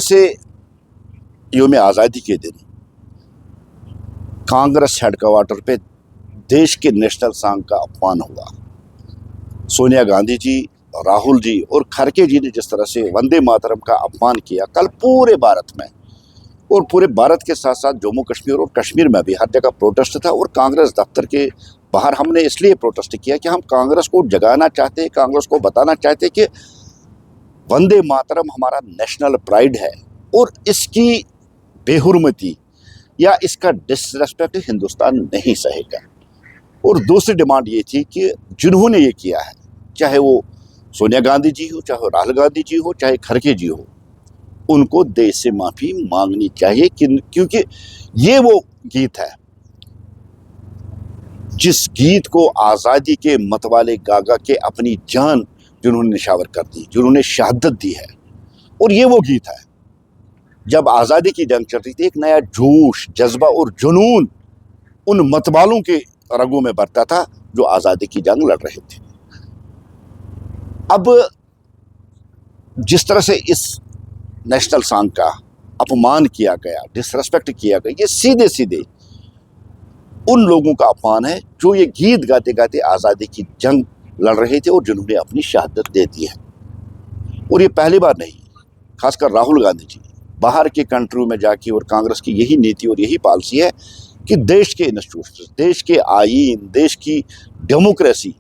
से योम आज़ादी के दिन कांग्रेस हेडक्वार्टर पे देश के नेशनल सॉन्ग का अपमान हुआ। सोनिया गांधी जी, राहुल जी और खड़गे जी ने जिस तरह से वंदे मातरम का अपमान किया कल पूरे भारत में, और पूरे भारत के साथ साथ जम्मू कश्मीर और कश्मीर में भी हर जगह प्रोटेस्ट था। और कांग्रेस दफ्तर के बाहर हमने इसलिए प्रोटेस्ट किया कि हम कांग्रेस को जगाना चाहते हैं, कांग्रेस को बताना चाहते हैं कि वंदे मातरम हमारा नेशनल प्राइड है और इसकी बेहुरमती या इसका डिसरेस्पेक्ट हिंदुस्तान नहीं सहेगा। और दूसरी डिमांड ये थी कि जिन्होंने ये किया है, चाहे वो सोनिया गांधी जी हो, चाहे राहुल गांधी जी हो, चाहे खड़गे जी हो, उनको देश से माफी मांगनी चाहिए क्योंकि ये वो गीत है जिस गीत को आज़ादी के मतवाले गागा के अपनी जान जिन्होंने निशावर कर दी, जिन्होंने शहादत दी है। और ये वो गीत है जब आज़ादी की जंग चल रही थी, एक नया जोश, जज्बा और जुनून उन मतवालों के रगों में भरता था जो आज़ादी की जंग लड़ रहे थे। अब जिस तरह से इस नेशनल सॉन्ग का अपमान किया गया, डिसरेस्पेक्ट किया गया, ये सीधे सीधे उन लोगों का अपमान है जो ये गीत गाते गाते आज़ादी की जंग लड़ रहे थे और जिन्होंने अपनी शहादत दे दी है। और ये पहली बार नहीं, खासकर राहुल गांधी जी बाहर के कंट्रियों में जाके, और कांग्रेस की यही नीति और यही पॉलिसी है कि देश के इंस्टीट्यूशन, देश के आईन, देश की डेमोक्रेसी,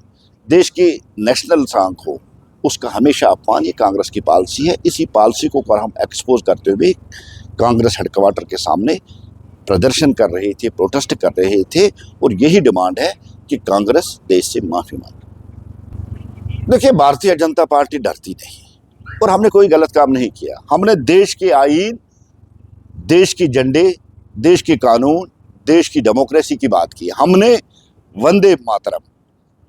देश के नेशनल सॉन्ग हो, उसका हमेशा अपमान, ये कांग्रेस की पॉलिसी है। इसी पॉलिसी को हम एक्सपोज करते हुए कांग्रेस हेडक्वार्टर के सामने प्रदर्शन कर रहे थे, प्रोटेस्ट कर रहे थे, और यही डिमांड है कि कांग्रेस देश से माफी मांगे। देखिए, भारतीय जनता पार्टी डरती नहीं और हमने कोई गलत काम नहीं किया। हमने देश के आईन, देश की झंडे, देश के कानून, देश की डेमोक्रेसी की बात की। हमने वंदे मातरम,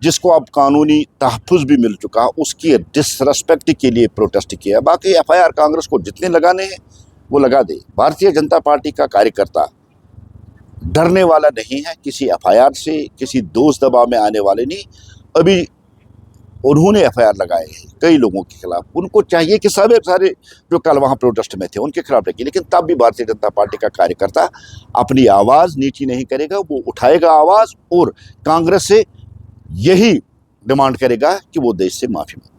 जिसको अब कानूनी तहफ़्फ़ुज़ भी मिल चुका, उसकी डिसरेस्पेक्ट के लिए प्रोटेस्ट किया। बाकी एफआईआर कांग्रेस को जितने लगाने हैं वो लगा दे। भारतीय जनता पार्टी का कार्यकर्ता डरने वाला नहीं है किसी एफआईआर से, किसी दोष दबाव में आने वाले नहीं। अभी उन्होंने एफआईआर लगाए हैं कई लोगों के खिलाफ, उनको चाहिए कि सारे जो कल वहाँ प्रोटेस्ट में थे उनके खिलाफ लगे, लेकिन तब भी भारतीय जनता पार्टी का कार्यकर्ता अपनी आवाज़ नीची नहीं करेगा, वो उठाएगा आवाज़ और कांग्रेस से यही डिमांड करेगा कि वो देश से माफी मांगे।